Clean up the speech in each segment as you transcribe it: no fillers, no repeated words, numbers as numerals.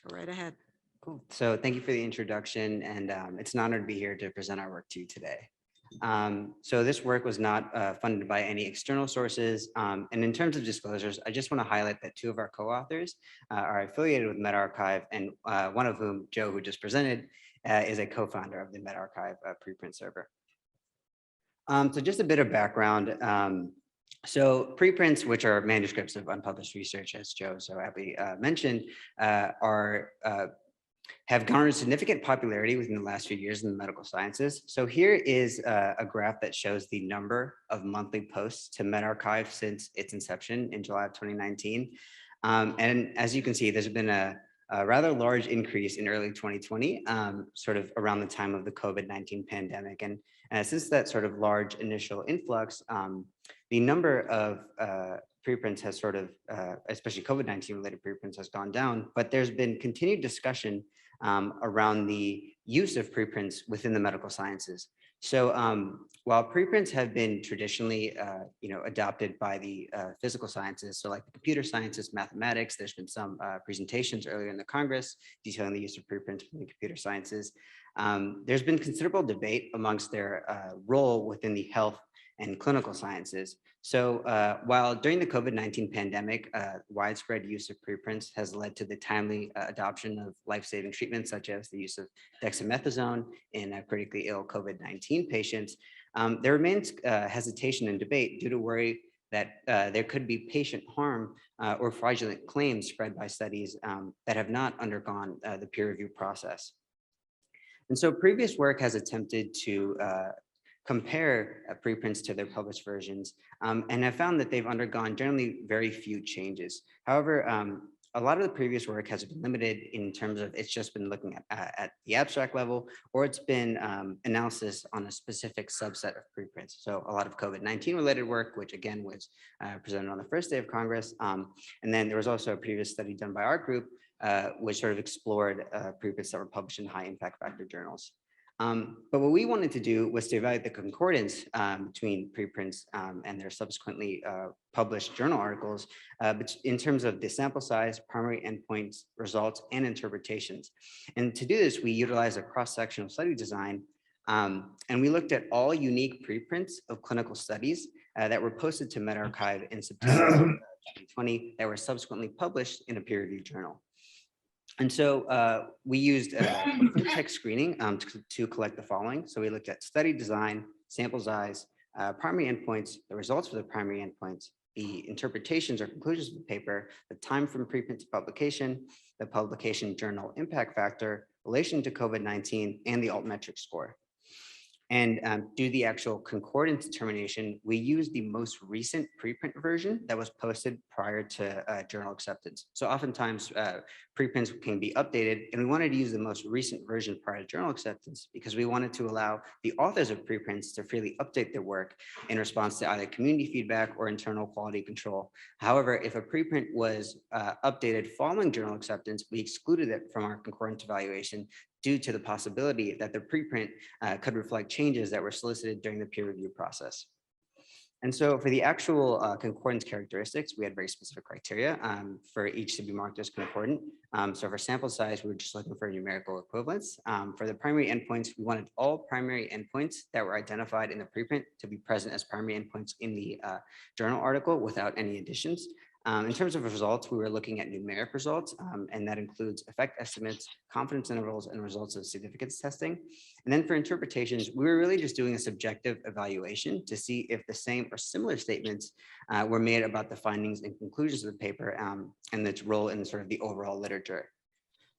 Go right ahead. Cool. So thank you for the introduction, and it's an honor to be here to present our work to you today. So this work was not funded by any external sources. And in terms of disclosures, I just want to highlight that two of our co-authors are affiliated with medRxiv, and one of whom, Joe, who just presented, is a co-founder of the medRxiv preprint server. So just a bit of background. So preprints, which are manuscripts of unpublished research, as Joe so aptly mentioned, have garnered significant popularity within the last few years in the medical sciences. So here is a graph that shows the number of monthly posts to medRxiv since its inception in July of 2019. And as you can see, there's been a rather large increase in early 2020, sort of around the time of the COVID-19 pandemic. And since that sort of large initial influx, the number of preprints has sort of, especially COVID-19 related preprints, has gone down, but there's been continued discussion around the use of preprints within the medical sciences. So while preprints have been traditionally, adopted by the physical sciences, so like the computer sciences, mathematics, there's been some presentations earlier in the Congress detailing the use of preprints in the computer sciences. There's been considerable debate amongst their role within the health and clinical sciences. So while during the COVID-19 pandemic, widespread use of preprints has led to the timely adoption of life-saving treatments, such as the use of dexamethasone in critically ill COVID-19 patients, there remains hesitation and debate due to worry that there could be patient harm or fraudulent claims spread by studies that have not undergone the peer review process. And so previous work has attempted to compare preprints to their published versions and have found that they've undergone generally very few changes. However, a lot of the previous work has been limited in terms of it's just been looking at the abstract level, or it's been analysis on a specific subset of preprints. So a lot of COVID-19 related work, which again was presented on the first day of Congress. And then there was also a previous study done by our group, which sort of explored preprints that were published in high impact factor journals. But what we wanted to do was to evaluate the concordance between preprints and their subsequently published journal articles in terms of the sample size, primary endpoints, results, and interpretations. And to do this, we utilized a cross-sectional study design, and we looked at all unique preprints of clinical studies that were posted to medRxiv in September 2020 that were subsequently published in a peer-reviewed journal. And so we used full text screening to collect the following. So we looked at study design, sample size, primary endpoints, the results for the primary endpoints, the interpretations or conclusions of the paper, the time from preprint to publication, the publication journal impact factor, relation to COVID-19, and the altmetric score. And do the actual concordance determination, we used the most recent preprint version that was posted prior to journal acceptance. So oftentimes preprints can be updated, and we wanted to use the most recent version prior to journal acceptance because we wanted to allow the authors of preprints to freely update their work in response to either community feedback or internal quality control. However, if a preprint was updated following journal acceptance, we excluded it from our concordance evaluation due to the possibility that the preprint could reflect changes that were solicited during the peer review process. And so for the actual concordance characteristics, we had very specific criteria for each to be marked as concordant. So for sample size, we were just looking for numerical equivalence. For the primary endpoints, we wanted all primary endpoints that were identified in the preprint to be present as primary endpoints in the journal article without any additions. In terms of results, we were looking at numeric results, and that includes effect estimates, confidence intervals, and results of significance testing. And then for interpretations, we were really just doing a subjective evaluation to see if the same or similar statements were made about the findings and conclusions of the paper and its role in sort of the overall literature.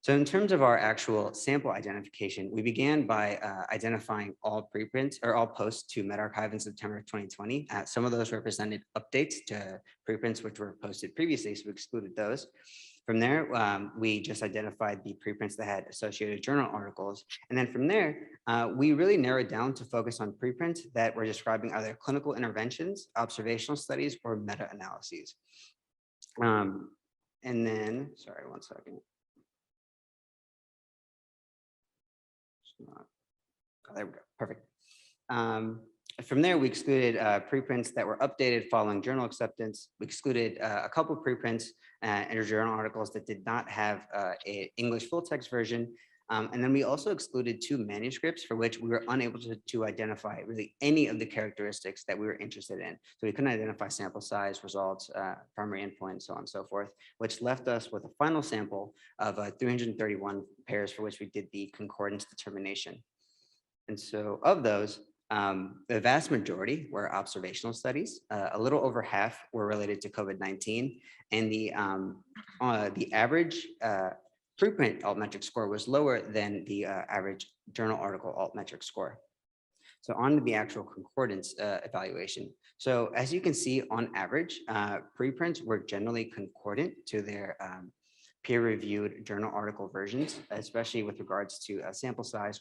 So in terms of our actual sample identification, we began by identifying all preprints or all posts to medRxiv in September 2020. Some of those represented updates to preprints which were posted previously, so we excluded those. From there, we just identified the preprints that had associated journal articles. And then from there, we really narrowed down to focus on preprints that were describing either clinical interventions, observational studies, or meta-analyses. And then, sorry, one second. Oh, there we go. Perfect. From there, we excluded preprints that were updated following journal acceptance. We excluded a couple of preprints and journal articles that did not have an English full text version. And then we also excluded 2 manuscripts for which we were unable to identify really any of the characteristics that we were interested in. So we couldn't identify sample size, results, primary endpoint, so on and so forth, which left us with a final sample of 331 pairs for which we did the concordance determination. And so of those, the vast majority were observational studies. A little over half were related to COVID-19, and the average preprint altmetric score was lower than the average journal article altmetric score. So on to the actual concordance evaluation. So as you can see, on average, preprints were generally concordant to their peer-reviewed journal article versions, especially with regards to sample size,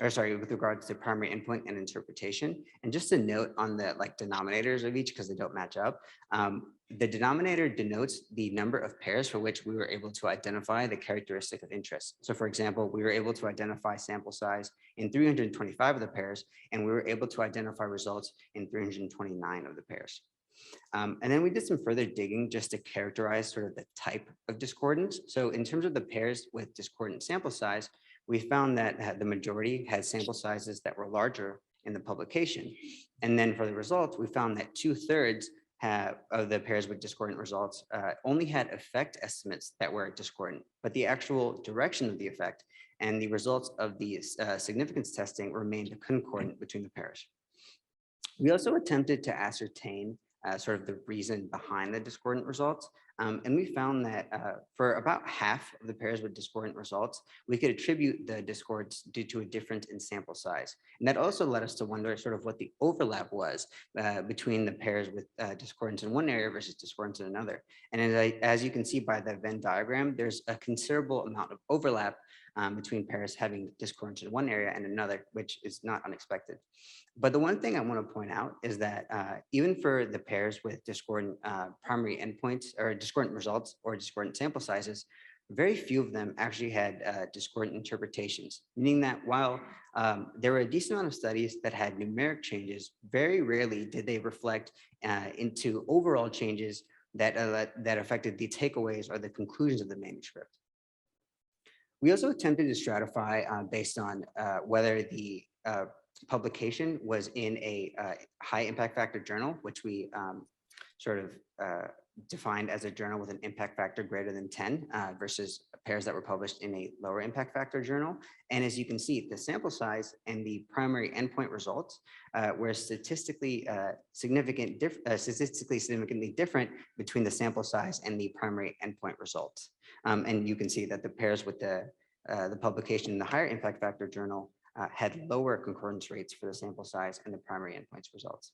with regards to primary endpoint and interpretation. And just a note on the denominators of each, because they don't match up. The denominator denotes the number of pairs for which we were able to identify the characteristic of interest. So for example, we were able to identify sample size in 325 of the pairs, and we were able to identify results in 329 of the pairs. And then we did some further digging just to characterize sort of the type of discordance. So in terms of the pairs with discordant sample size, we found that the majority had sample sizes that were larger in the publication. And then for the results, we found that 2/3 of the pairs with discordant results only had effect estimates that were discordant, but the actual direction of the effect and the results of the significance testing remained concordant between the pairs. We also attempted to ascertain sort of the reason behind the discordant results. And we found that for about half of the pairs with discordant results, we could attribute the discords due to a difference in sample size. And that also led us to wonder sort of what the overlap was between the pairs with discordance in one area versus discordance in another. And as you can see by the Venn diagram, there's a considerable amount of overlap between pairs having discordance in one area and another, which is not unexpected. But the one thing I want to point out is that even for the pairs with discordant primary endpoints or discordant results or discordant sample sizes, very few of them actually had discordant interpretations, meaning that while there were a decent amount of studies that had numeric changes, very rarely did they reflect into overall changes that affected the takeaways or the conclusions of the manuscript. We also attempted to stratify based on whether the publication was in a high impact factor journal, which we sort of defined as a journal with an impact factor greater than 10 versus pairs that were published in a lower impact factor journal. And as you can see, the sample size and the primary endpoint results were statistically significantly different between the sample size and the primary endpoint results. And you can see that the pairs with the publication in the higher impact factor journal had lower concordance rates for the sample size and the primary endpoints results.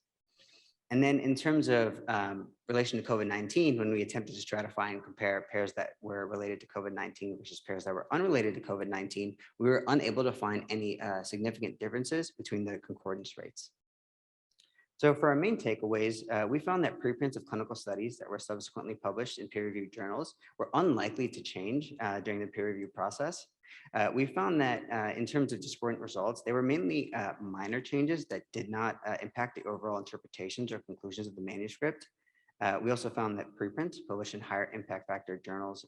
And then in terms of relation to COVID-19, when we attempted to stratify and compare pairs that were related to COVID-19 versus pairs that were unrelated to COVID-19, we were unable to find any significant differences between the concordance rates. So for our main takeaways, we found that preprints of clinical studies that were subsequently published in peer-reviewed journals were unlikely to change during the peer review process. We found that in terms of discordant results, they were mainly minor changes that did not impact the overall interpretations or conclusions of the manuscript. We also found that preprints published in higher impact factor journals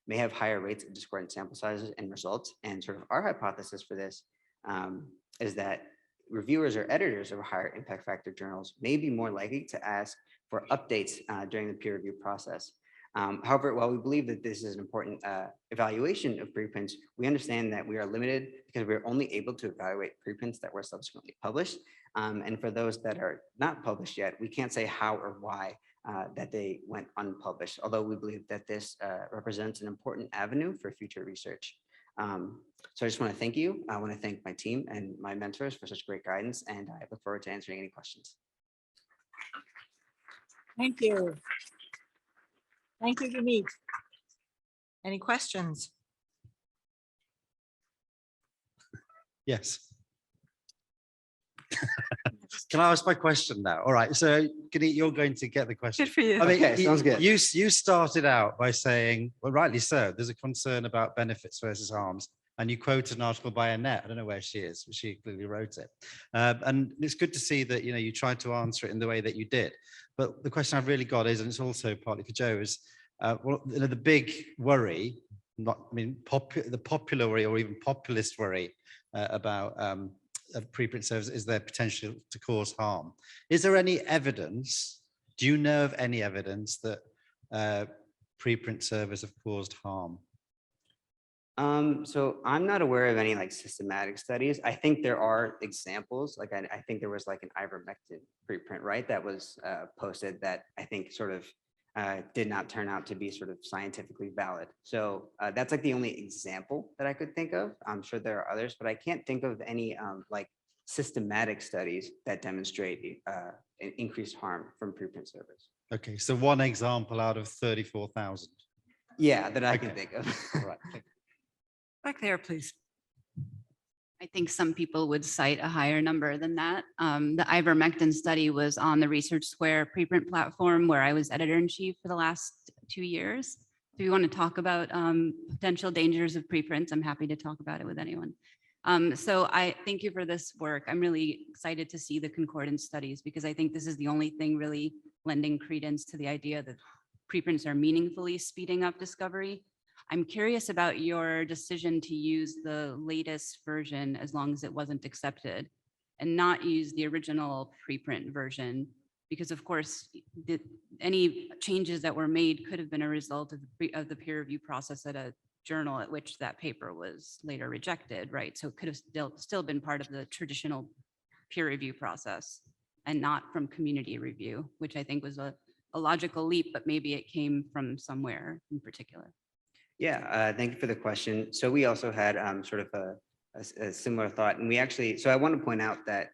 may have higher rates of discordant sample sizes and results. And sort of our hypothesis for this is that reviewers or editors of higher impact factor journals may be more likely to ask for updates during the peer review process. However, while we believe that this is an important evaluation of preprints, we understand that we are limited because we're only able to evaluate preprints that were subsequently published. And for those that are not published yet, we can't say how or why that they went unpublished, although we believe that this represents an important avenue for future research. So I just want to thank you. I want to thank my team and my mentors for such great guidance, and I look forward to answering any questions. Thank you. Thank you, Amit. Any questions? Yes. Can I ask my question now? All right, so Ganeet, you're going to get the question. Good for you. I mean, Okay, sounds good. You started out by saying, well, rightly so, there's a concern about benefits versus harms and you quoted an article by Annette. I don't know where she is, but she clearly wrote it. And it's good to see that, you tried to answer it in the way that you did. But the question I've really got is, and it's also partly for Joe, is the big worry, the popular worry or even populist worry about preprint servers is their potential to cause harm. Is there any evidence, do you know of any evidence that preprint servers have caused harm? So I'm not aware of any like systematic studies. I think there are examples. Like I think there was like an ivermectin preprint, right? That was posted that I think sort of did not turn out to be sort of scientifically valid. So that's like the only example that I could think of. I'm sure there are others, but I can't think of any like systematic studies that demonstrate an increased harm from preprint servers. Okay, so one example out of 34,000. Yeah, that I can think of. All right. Back there, please. I think some people would cite a higher number than that. The ivermectin study was on the Research Square preprint platform where I was editor-in-chief for the last 2 years. If you want to talk about potential dangers of preprints, I'm happy to talk about it with anyone. So I thank you for this work. I'm really excited to see the concordance studies because I think this is the only thing really lending credence to the idea that preprints are meaningfully speeding up discovery. I'm curious about your decision to use the latest version as long as it wasn't accepted and not use the original preprint version, because of course, any changes that were made could have been a result of the peer review process at a journal at which that paper was later rejected, right? So it could have still been part of the traditional peer review process and not from community review, which I think was a logical leap, but maybe it came from somewhere in particular. Yeah, thank you for the question. So we also had sort of a similar thought, and we actually, so I want to point out that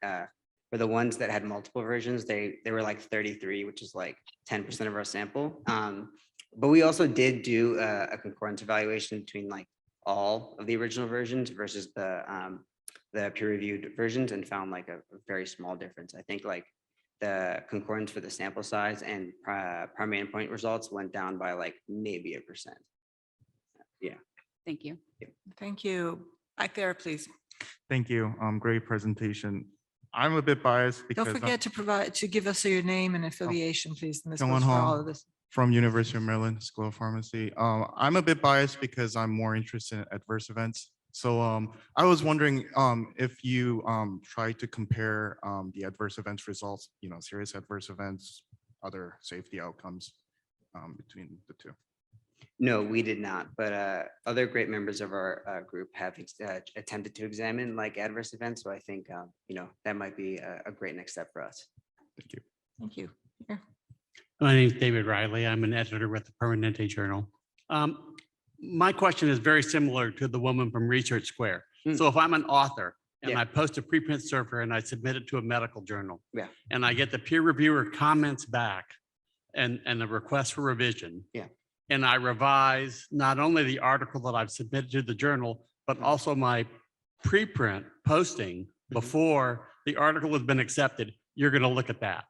for the ones that had multiple versions, they were like 33, which is like 10% of our sample. But we also did do a concordance evaluation between like all of the original versions versus the peer-reviewed versions and found like a very small difference. I think like the concordance for the sample size and primary endpoint results went down by like maybe 1%. Yeah. Thank you. Thank you. Back there, please. Thank you. Great presentation. I'm a bit biased because Don't forget to give us your name and affiliation, please. And this Going goes for all home. of this. from University of Maryland School of Pharmacy. I'm a bit biased because I'm more interested in adverse events. So I was wondering if you try to compare the adverse events results, serious adverse events, other safety outcomes between the two. No, we did not, but other great members of our group have attempted to examine like adverse events. So I think, that might be a great next step for us. Thank you. Thank you. Here. My name is David Riley. I'm an editor with the Permanente Journal. My question is very similar to the woman from Research Square. So if I'm an author and I post a preprint server and I submit it to a medical journal, and I get the peer reviewer comments back and a request for revision, and I revise not only the article that I've submitted to the journal, but also my preprint posting before the article has been accepted, you're going to look at that.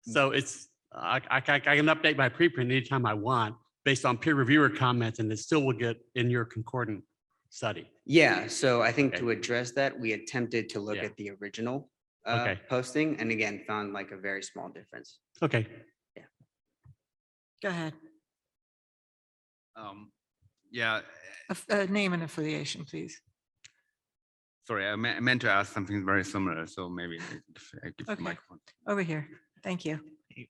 So it's I can update my preprint anytime I want based on peer reviewer comments, and it still will get in your concordant study. Yeah, so I think to address that, we attempted to look at the original posting, and again, found like a very small difference. Okay. Go ahead. Yeah, Name and affiliation, please. sorry, I meant to ask something very similar, so maybe I give the microphone. Over here. Thank you.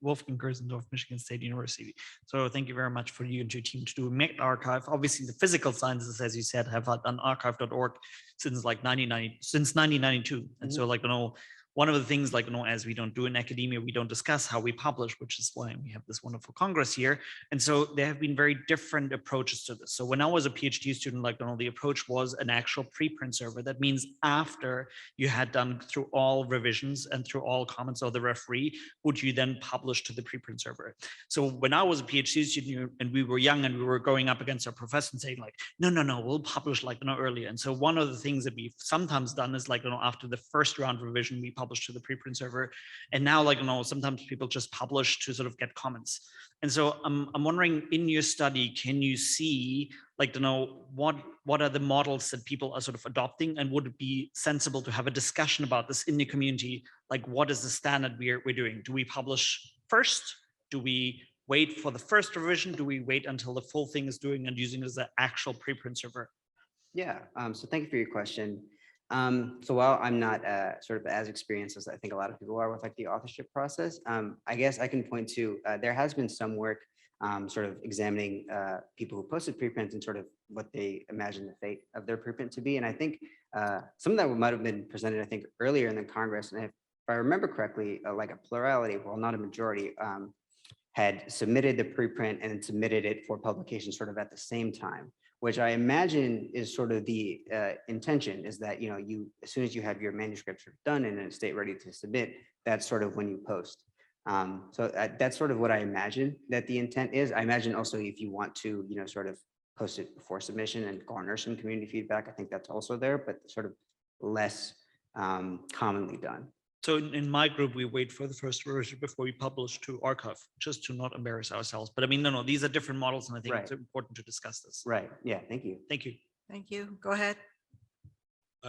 Wolfgang Gersendorf, Michigan State University. So thank you very much for you and your team to do medRxiv. Obviously, the physical sciences, as you said, have done archive.org since like 1992. And so one of the things as we don't do in academia, we don't discuss how we publish, which is why we have this wonderful Congress here. And so there have been very different approaches to this. So when I was a PhD student, the approach was an actual preprint server. That means after you had done through all revisions and through all comments of the referee, would you then publish to the preprint server? So when I was a PhD student and we were young and we were going up against our professor and saying no, we'll publish earlier. And so one of the things that we've sometimes done is after the first round revision, we publish to the preprint server. And now, like, sometimes people just publish to sort of get comments. And so I'm wondering, in your study, can you see, like, what are the models that people are sort of adopting, and would it be sensible to have a discussion about this in the community? Like, what is the standard we're doing? Do we publish first? Do we wait for the first revision? Do we wait until the full thing is doing and using as the actual preprint server? Yeah, so thank you for your question. So while I'm not sort of as experienced as I think a lot of people are with like the authorship process, I guess I can point to, there has been some work sort of examining people who posted preprints and sort of what they imagine the fate of their preprint to be. And I think some of that might have been presented, I think, earlier in the Congress. And if I remember correctly, like a plurality, well, not a majority, had submitted the preprint and then submitted it for publication sort of at the same time, which I imagine is sort of the intention, is that, you, as soon as you have your manuscript sort of done and in a state ready to submit, that's sort of when you post. So that's sort of what I imagine that the intent is. I imagine also if you want to, sort of post it before submission and garner some community feedback, I think that's also there, but sort of less commonly done. So in my group, we wait for the first version before we publish to archive, just to not embarrass ourselves. But I mean, no, these are different models, and I think it's important to discuss this. Right. Yeah. Thank you. Thank you. Thank you. Go ahead.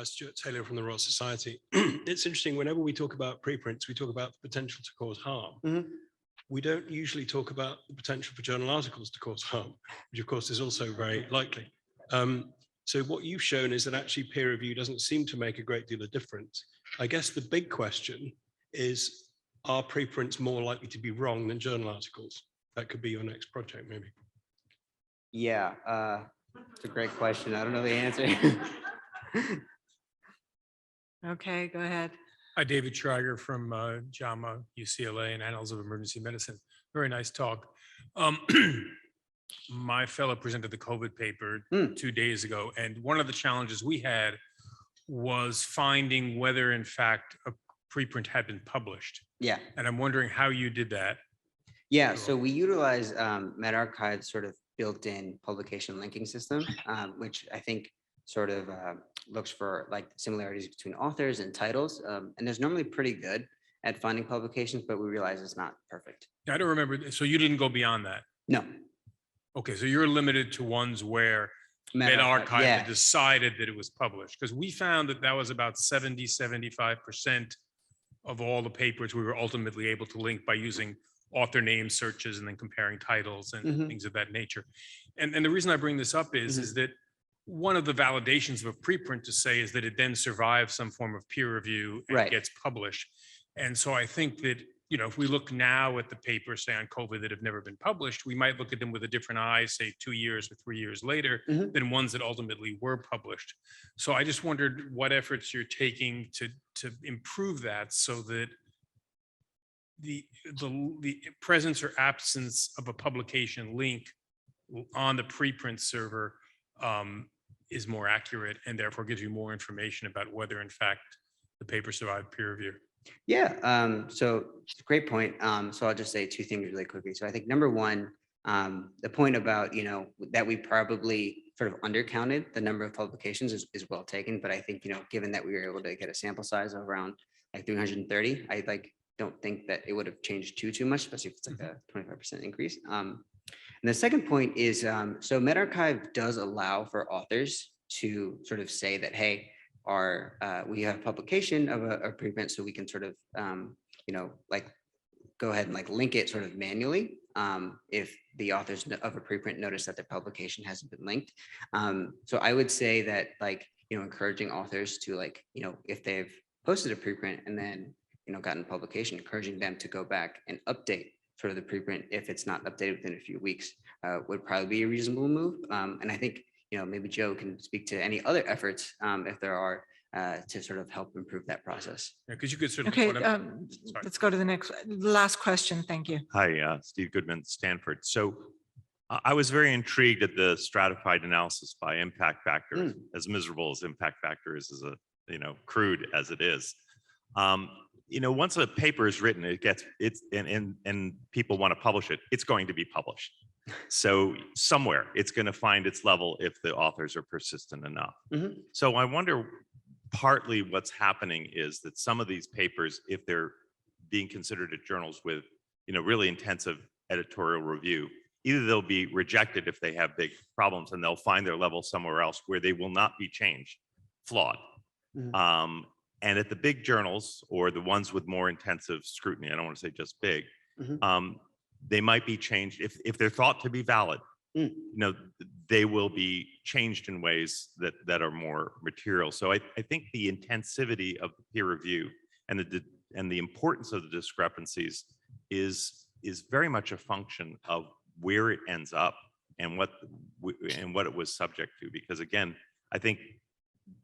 Stuart Taylor from the Royal Society. It's interesting, whenever we talk about preprints, we talk about the potential to cause harm. Mhm. We don't usually talk about the potential for journal articles to cause harm, which of course is also very likely. So what you've shown is that actually peer review doesn't seem to make a great deal of difference. I guess the big question is, are preprints more likely to be wrong than journal articles? That could be your next project, maybe. Yeah, it's a great question. I don't know the answer. Okay, go ahead. Hi, David Schreiger from JAMA, UCLA, and Annals of Emergency Medicine. Very nice talk. My fellow presented the COVID paper 2 days ago, and one of the challenges we had was finding whether, in fact, a preprint had been published. Yeah. And I'm wondering how you did that. Yeah, so we utilize medRxiv sort of built-in publication linking system, which I think sort of looks for like similarities between authors and titles. And there's normally pretty good at finding publications, but we realize it's not perfect. I don't remember. So you didn't go beyond that? No. Okay, so you're limited to ones where medRxiv yeah. had decided that it was published, because we found that that was about 70–75% of all the papers we were ultimately able to link by using author name searches and then comparing titles and things of that nature. And the reason I bring this up is that one of the validations of a preprint to say is that it then survives some form of peer review and gets published. And so I think that, if we look now at the papers, say on COVID, that have never been published, we might look at them with a different eye, say 2 years or 3 years later, than ones that ultimately were published. So I just wondered what efforts you're taking to improve that, so that the presence or absence of a publication link on the preprint server is more accurate, and therefore gives you more information about whether in fact the paper survived peer review. Yeah, so great point. So I'll just say two things really quickly. So I think number one, the point about, that we probably sort of undercounted the number of publications is well taken. But I think, given that we were able to get a sample size of around like 330, I don't think that it would have changed too much, especially if it's like a 25% increase. And the second point is, so medRxiv does allow for authors to sort of say that, hey, we have publication of a preprint, so we can sort of, go ahead and link it sort of manually if the authors of a preprint notice that their publication hasn't been linked. So I would say that encouraging authors to if they've posted a preprint and then gotten publication, encouraging them to go back and update sort of the preprint if it's not updated within a few weeks would probably be a reasonable move. And I think maybe Joe can speak to any other efforts if there are to sort of help improve that process. Yeah, because you could sort of. Okay, let's go to the last question. Thank you. Hi, Steve Goodman, Stanford. So I was very intrigued at the stratified analysis by impact factor, as miserable as impact factor is, as crude as it is. Once a paper is written, and people want to publish it, it's going to be published. So somewhere it's going to find its level if the authors are persistent enough. So I wonder, partly what's happening is that some of these papers, if they're being considered at journals with, really intensive editorial review, either they'll be rejected if they have big problems and they'll find their level somewhere else where they will not be changed, flawed. Mhm. And at the big journals or the ones with more intensive scrutiny, I don't want to say just big, Mhm. they might be changed if they're thought to be valid. They will be changed in ways that are more material. So I think the intensivity of the peer review and the importance of the discrepancies is very much a function of where it ends up and what it was subject to. Because again, I think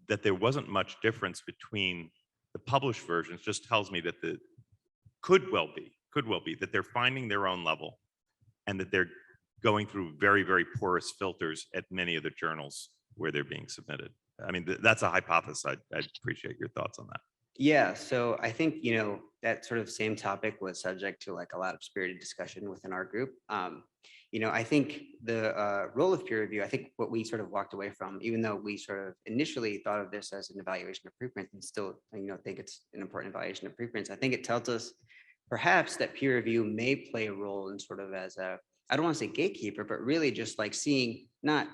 that there wasn't much difference between the published versions. Just tells me that could well be that they're finding their own level and that they're going through very, very porous filters at many of the journals where they're being submitted. I mean, that's a hypothesis. I'd appreciate your thoughts on that. Yeah, so I think, that sort of same topic was subject to like a lot of spirited discussion within our group. I think the role of peer review, I think what we sort of walked away from, even though we sort of initially thought of this as an evaluation of preprints and still, think it's an important evaluation of preprints, I think it tells us perhaps that peer review may play a role in sort of as I don't want to say gatekeeper, but really just like seeing, not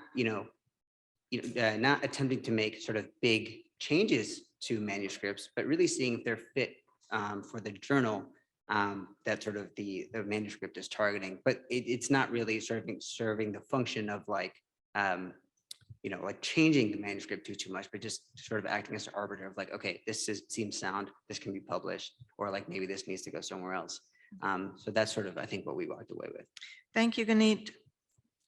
attempting to make sort of big changes to manuscripts, but really seeing if they're fit for the journal that sort of the manuscript is targeting. But it's not really serving the function of like, like changing the manuscript too much, but just sort of acting as an arbiter of like, okay, seems sound, this can be published, or like maybe this needs to go somewhere else. So that's sort of, I think, what we walked away with. Thank you, Ganit.